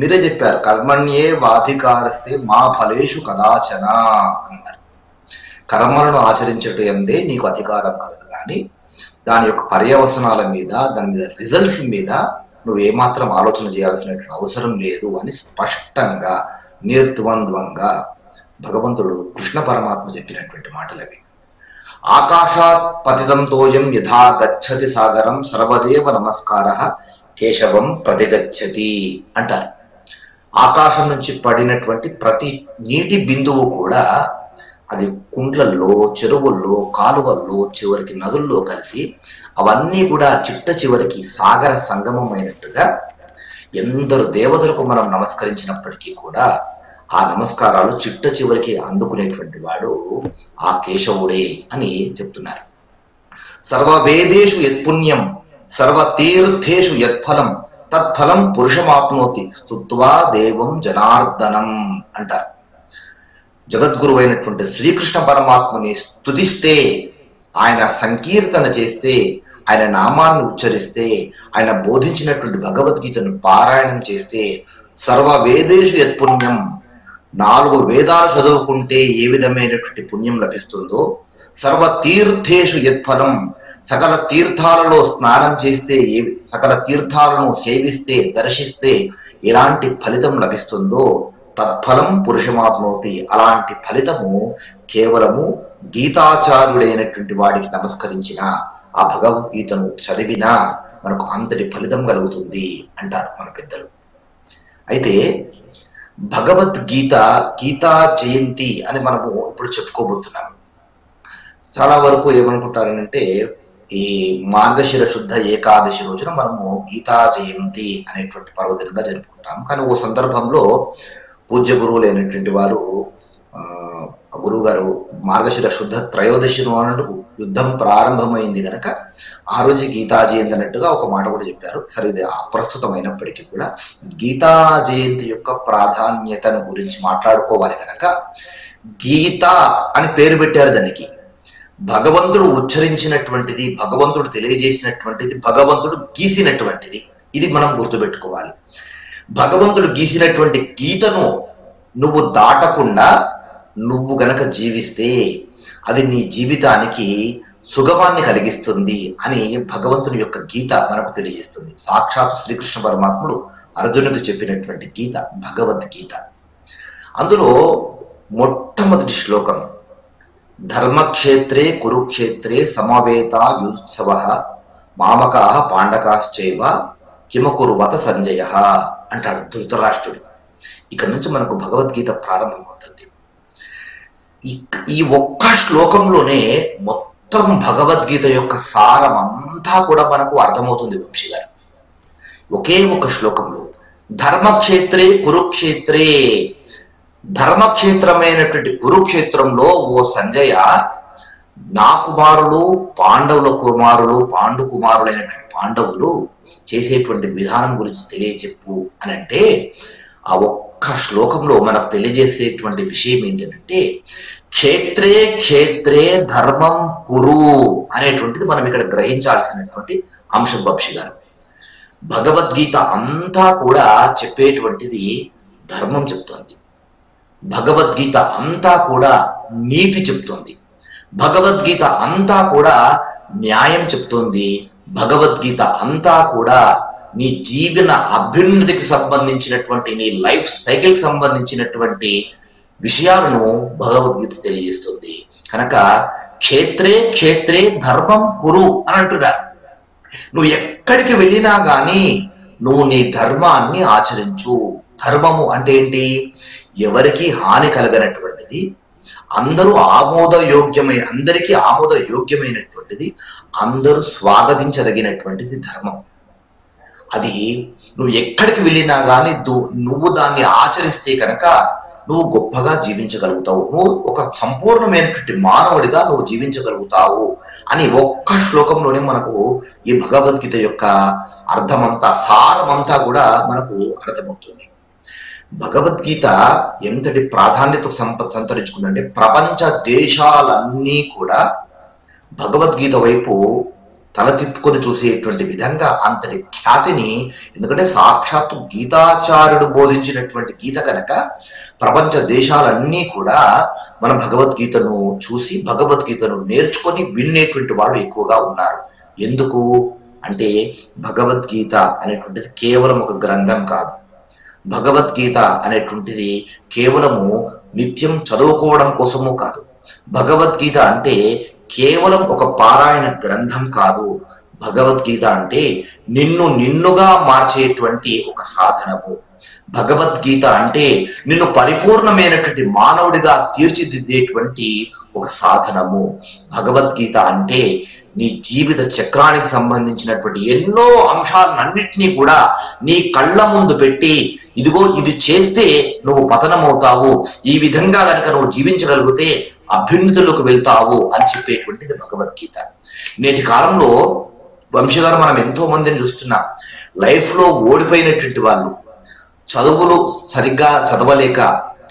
మీరే చెప్పారు, కర్మణ్యే వాధికారస్తే మా ఫలేషు కదాచన అన్నారు. కర్మలను ఆచరించటం ఎందే నీకు అధికారం కలదు, కానీ దాని యొక్క పర్యవసనాల మీద, దాని మీద రిజల్ట్స్ మీద నువ్వు ఏమాత్రం ఆలోచన చేయాల్సినటువంటి అవసరం లేదు అని స్పష్టంగా నిర్ద్వంద్వంగా భగవంతుడు కృష్ణ పరమాత్మ చెప్పినటువంటి మాటలు అవి. ఆకాశాత్ పతితం తోయం యథా గచ్చతి సాగరం సర్వదేవ నమస్కారః కేశవం ప్రతిగచ్చతి అంటారు. ఆకాశం నుంచి పడినటువంటి ప్రతి నీటి బిందువు కూడా అది కుండ్లల్లో, చెరువుల్లో, కాలువల్లో, చివరికి నదుల్లో కలిసి అవన్నీ కూడా చిట్ట చివరికి సాగర సంగమం అయినట్టుగా ఎందరు దేవతలకు మనం నమస్కరించినప్పటికీ కూడా ఆ నమస్కారాలు చిట్ట చివరికి అందుకునేటువంటి వాడు ఆ కేశవుడే అని చెప్తున్నారు. సర్వవేదేషు యత్పుణ్యం సర్వతీర్థేషు యత్ఫలం తత్ఫలం పురుషమాప్నోతి స్తుత్వా దేవం జనార్దనం అంటారు. జగద్గురు అయినటువంటి శ్రీకృష్ణ పరమాత్మని స్తుతిస్తే, ఆయన సంకీర్తన చేస్తే, ఆయన నామాన్ని ఉచ్చరిస్తే, ఆయన బోధించినటువంటి భగవద్గీతను పారాయణం చేస్తే సర్వ వేదేషు యత్పుణ్యం, 4 వేదాలు చదువుకుంటే ఏ విధమైనటువంటి పుణ్యం లభిస్తుందో, సర్వ తీర్థేషు యత్ఫలం, సకల తీర్థాలలో స్నానం చేస్తే, సకల తీర్థాలను సేవిస్తే, దర్శిస్తే ఎలాంటి ఫలితం లభిస్తుందో తత్ఫలం పురుషమాప్నోతి, అలాంటి ఫలితము కేవలము గీతాచార్యుడైనటువంటి వాడికి నమస్కరించిన, ఆ భగవద్గీతను చదివినా మనకు అంతటి ఫలితం కలుగుతుంది అంటారు మన పెద్దలు. అయితే భగవద్గీత గీతా జయంతి అని మనము ఇప్పుడు చెప్పుకోబోతున్నాము. చాలా వరకు ఏమనుకుంటారంటే ఈ మార్గశిర శుద్ధ ఏకాదశి రోజున మనము గీతా జయంతి అనేటువంటి పర్వదినంగా జరుపుకుంటాము. కానీ ఓ సందర్భంలో పూజ్య గురువులు అయినటువంటి వారు గురువు గారు మార్గశిర శుద్ధ త్రయోదశి నాడు యుద్ధం ప్రారంభమైంది కనుక ఆ రోజు గీతా జయంతి అన్నట్టుగా ఒక మాట కూడా చెప్పారు. సరే, ఇది అప్రస్తుతమైనప్పటికీ కూడా గీతా జయంతి యొక్క ప్రాధాన్యతను గురించి మాట్లాడుకోవాలి కనుక గీత అని పేరు పెట్టారు దానికి. భగవంతుడు ఉచ్చరించినటువంటిది, భగవంతుడు తెలియజేసినటువంటిది, భగవంతుడు గీసినటువంటిది, ఇది మనం గుర్తుపెట్టుకోవాలి. భగవంతుడు గీసినటువంటి గీతను నువ్వు దాటకుండా నువ్వు గనక జీవిస్తే అది నీ జీవితానికి సుగమాన్ని కలిగిస్తుంది అని భగవంతుని యొక్క గీత మనకు తెలియజేస్తుంది. సాక్షాత్ శ్రీకృష్ణ పరమాత్ముడు అర్జునుడికి చెప్పినటువంటి గీత భగవద్గీత. అందులో మొట్టమొదటి శ్లోకం, ధర్మక్షేత్రే కురుక్షేత్రే సమవేతాయుత్సవః మామకాః పాండకాశ్చైవ కిమకుర్వత సంజయః అంటాడు ధృతరాష్ట్రుడు. ఇక్కడ నుంచి మనకు భగవద్గీత ప్రారంభమవుతుంది. ఈ ఒక్క శ్లోకంలోనే మొత్తం భగవద్గీత యొక్క సారం అంతా కూడా మనకు అర్థమవుతుంది వంశీ గారు. ఒకే ఒక శ్లోకంలో ధర్మక్షేత్రే కురుక్షేత్రే, ధర్మక్షేత్రమైనటువంటి కురుక్షేత్రంలో ఓ సంజయ, నా కుమారులు పాండవుల కుమారులు, పాండు కుమారులైనటువంటి పాండవులు చేసేటువంటి విధానం గురించి తెలియచెప్పు అని అంటే, ఆ ఒక్క శ్లోకంలో మనకు తెలియజేసేటువంటి విషయం ఏంటంటే క్షేత్రే క్షేత్రే ధర్మం కురు అనేటువంటిది మనం ఇక్కడ గ్రహించాల్సినటువంటి అంశం వంశీ గారు. భగవద్గీత అంతా కూడా చెప్పేటువంటిది ధర్మం చెప్తోంది. భగవద్గీత అంతా కూడా నీతి చెప్తోంది. భగవద్గీత అంతా కూడా న్యాయం చెప్తోంది. భగవద్గీత అంతా కూడా నీ జీవన అభ్యున్నతికి సంబంధించినటువంటి, నీ లైఫ్ సైకిల్ సంబంధించినటువంటి విషయాలను భగవద్గీత తెలియజేస్తుంది. కనుక క్షేత్రే క్షేత్రే ధర్మం కురు అని అంటున్నారు. నువ్వు ఎక్కడికి వెళ్ళినా గానీ నువ్వు నీ ధర్మాన్ని ఆచరించు. ధర్మము అంటే ఏంటి? ఎవరికి హాని కలగనటువంటిది, అందరికీ ఆమోదయోగ్యమైనటువంటిది, అందరూ స్వాగతించదగినటువంటిది ధర్మం. అది నువ్వు ఎక్కడికి వెళ్ళినా కానీ నువ్వు దాన్ని ఆచరిస్తే కనుక నువ్వు గొప్పగా జీవించగలుగుతావు, నువ్వు ఒక సంపూర్ణమైనటువంటి మానవుడిగా నువ్వు జీవించగలుగుతావు అని ఒక్క శ్లోకంలోనే మనకు ఈ భగవద్గీత యొక్క అర్థమంతా, సారమంతా కూడా మనకు అర్థమవుతుంది. భగవద్గీత ఎంతటి ప్రాధాన్యత సంతరించుకుందంటే ప్రపంచ దేశాలన్నీ కూడా భగవద్గీత వైపు తల తిప్పుకొని చూసేటువంటి విధంగా అంతటి ఖ్యాతిని, ఎందుకంటే సాక్షాత్తు గీతాచార్యుడు బోధించినటువంటి గీత కనుక ప్రపంచ దేశాలన్నీ కూడా మన భగవద్గీతను చూసి భగవద్గీతను నేర్చుకొని వినేటువంటి వాళ్ళు ఎక్కువగా ఉన్నారు. ఎందుకు అంటే భగవద్గీత అనేటువంటిది కేవలం ఒక గ్రంథం కాదు. భగవద్గీత అనేటువంటిది కేవలము నిత్యం చదువుకోవడం కోసము కాదు. భగవద్గీత అంటే కేవలం ఒక పారాయణ గ్రంథం కాదు. భగవద్గీత అంటే నిన్నుగా మార్చేటువంటి ఒక సాధనము. భగవద్గీత అంటే నిన్ను పరిపూర్ణమైనటువంటి మానవుడిగా తీర్చిదిద్దేటువంటి ఒక సాధనము. భగవద్గీత అంటే నీ జీవిత చక్రానికి సంబంధించినటువంటి ఎన్నో అంశాలన్నింటినీ కూడా నీ కళ్ళ ముందు పెట్టి, ఇదిగో ఇది చేస్తే నువ్వు పతనమవుతావు, ఈ విధంగా కనుక నువ్వు జీవించగలిగితే అభ్యున్నతిలోకి వెళ్తావు అని చెప్పేటువంటిది భగవద్గీత. నేటి కాలంలో వంశీగారు మనం ఎంతో మందిని చూస్తున్నాం. లైఫ్ లో ఓడిపోయినటువంటి వాళ్ళు, చదువులు సరిగ్గా చదవలేక,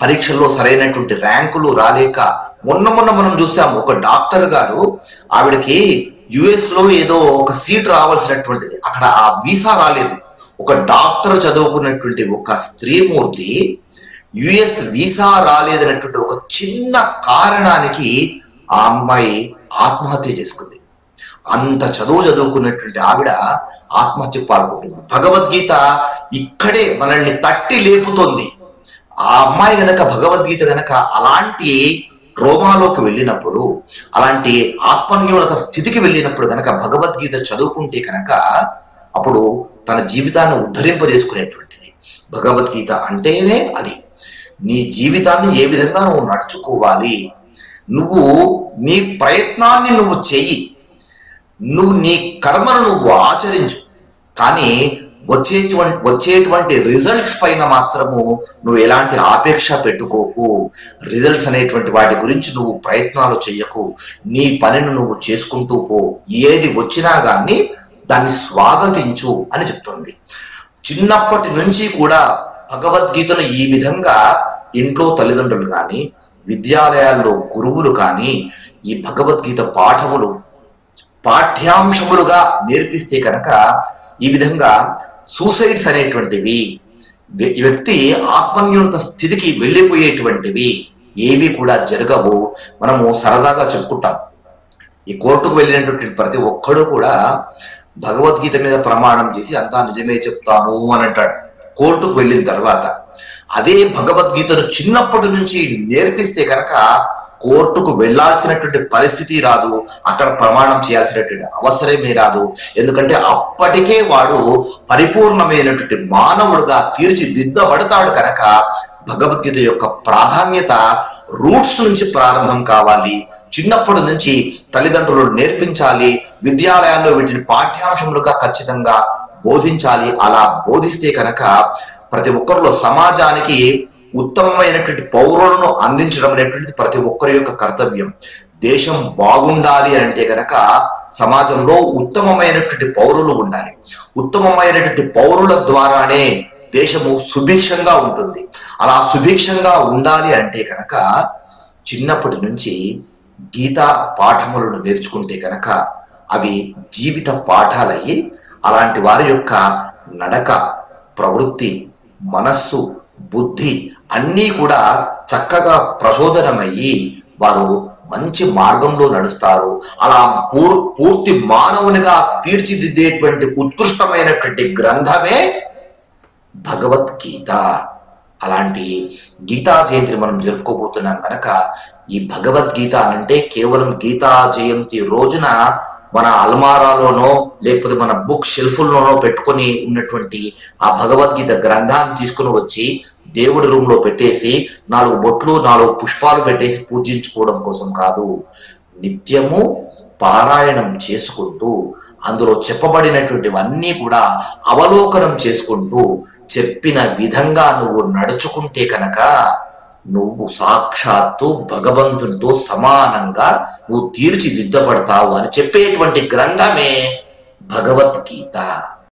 పరీక్షల్లో సరైనటువంటి ర్యాంకులు రాలేక, మొన్న మనం చూసాం ఒక డాక్టర్ గారు, ఆవిడకి యుఎస్ లో ఏదో ఒక సీట్ రావాల్సినటువంటిది, అక్కడ ఆ వీసా రాలేదు. ఒక డాక్టర్ చదువుకున్నటువంటి ఒక స్త్రీమూర్తి యుఎస్ వీసా రాలేదనేటువంటి ఒక చిన్న కారణానికి ఆ అమ్మాయి ఆత్మహత్య చేసుకుంది. అంత చదువుకున్నటువంటి ఆవిడ ఆత్మహత్యకు పాల్గొంటుంది. భగవద్గీత ఇక్కడే మనల్ని తట్టి లేపుతోంది. ఆ అమ్మాయి గనక భగవద్గీత గనక అలాంటి ట్రోమాలోకి వెళ్ళినప్పుడు, అలాంటి ఆత్మన్యూనత స్థితికి వెళ్ళినప్పుడు గనక భగవద్గీత చదువుకుంటే కనుక అప్పుడు తన జీవితాన్ని ఉద్ధరింపజేసుకునేటువంటిది. భగవద్గీత అంటేనే అది. నీ జీవితాన్ని ఏ విధంగా నువ్వు నడుచుకోవాలి, నువ్వు నీ ప్రయత్నాన్ని నువ్వు చెయ్యి, నువ్వు నీ కర్మను నువ్వు ఆచరించు, కానీ వచ్చేటువంటి రిజల్ట్స్ పైన మాత్రము నువ్వు ఎలాంటి ఆపేక్ష పెట్టుకోకు. రిజల్ట్స్ అనేటువంటి వాటి గురించి నువ్వు ప్రయత్నాలు చెయ్యకు. నీ పనిని నువ్వు చేసుకుంటూ పో. ఏది వచ్చినా కానీ దాన్ని స్వాగతించు అని చెప్తుంది. చిన్నప్పటి నుంచి కూడా భగవద్గీతను ఈ విధంగా ఇంట్లో తల్లిదండ్రులు కానీ, విద్యాలయాల్లో గురువులు కానీ ఈ భగవద్గీత పాఠ్యాంశములుగా నేర్పిస్తే కనుక ఈ విధంగా సూసైడ్స్ అనేటువంటివి, వ్యక్తి ఆత్మన్యూనత స్థితికి వెళ్ళిపోయేటువంటివి ఏవి కూడా జరగవు. మనము సరదాగా చెప్పుకుంటాం, ఈ కోర్టుకు వెళ్ళినటువంటి ప్రతి ఒక్కడు కూడా భగవద్గీత మీద ప్రమాణం చేసి అంతా నిజమే చెప్తాను అని అంటాడు కోర్టుకు వెళ్ళిన తర్వాత. అదే భగవద్గీతను చిన్నప్పటి నుంచి నేర్పిస్తే కనుక కోర్టుకు వెళ్లాల్సినటువంటి పరిస్థితి రాదు, అక్కడ ప్రమాణం చేయాల్సినటువంటి అవసరమే రాదు. ఎందుకంటే అప్పటికే వాడు పరిపూర్ణమైనటువంటి మానవుడుగా తీర్చిదిద్దబడతాడు కనుక భగవద్గీత యొక్క ప్రాధాన్యత రూట్స్ నుంచి ప్రారంభం కావాలి. చిన్నప్పటి నుంచి తల్లిదండ్రులు నేర్పించాలి, విద్యాలయాల్లో వీటిని పాఠ్యాంశములుగా ఖచ్చితంగా బోధించాలి. అలా బోధిస్తే కనుక ప్రతి ఒక్కరిలో సమాజానికి ఉత్తమమైనటువంటి పౌరులను అందించడం అనేటువంటిది ప్రతి ఒక్కరి యొక్క కర్తవ్యం. దేశం బాగుండాలి అంటే కనుక సమాజంలో ఉత్తమమైనటువంటి పౌరులు ఉండాలి. ఉత్తమమైనటువంటి పౌరుల ద్వారానే దేశము సుభిక్షంగా ఉంటుంది. అలా సుభిక్షంగా ఉండాలి అంటే కనుక చిన్నప్పటి నుంచి గీతా పాఠములను నేర్చుకుంటే కనుక అవి జీవిత పాఠాలయ్యి అలాంటి వారి యొక్క నడక, ప్రవృత్తి, మనస్సు, బుద్ధి అన్నీ కూడా చక్కగా ప్రచోదనమయ్యి వారు మంచి మార్గంలో నడుస్తారు. అలా పూర్తి మానవునిగా తీర్చిదిద్దేటువంటి ఉత్కృష్టమైనటువంటి గ్రంథమే భగవద్గీత. అలాంటి గీతా జయంతిని మనం జరుపుకోబోతున్నాం కనుక ఈ భగవద్గీత అంటే కేవలం గీతా జయంతి రోజున మన అల్మారాలోనో లేకపోతే మన బుక్ షెల్ఫ్లోనో పెట్టుకొని ఉన్నటువంటి ఆ భగవద్గీత గ్రంథాన్ని తీసుకుని వచ్చి దేవుడి రూమ్ లో పెట్టేసి 4 బొట్లు 4 పుష్పాలు పెట్టేసి పూజించుకోవడం కోసం కాదు. నిత్యము పారాయణం చేసుకుంటూ అందులో చెప్పబడినటువంటివన్నీ కూడా అవలోకనం చేసుకుంటూ చెప్పిన విధంగా నువ్వు నడుచుకుంటే కనుక నువ్వు సాక్షాత్తు భగవంతునితో సమానంగా నువ్వు తీర్చిదిద్దబడతావు అని చెప్పేటువంటి గ్రంథమే భగవద్గీత.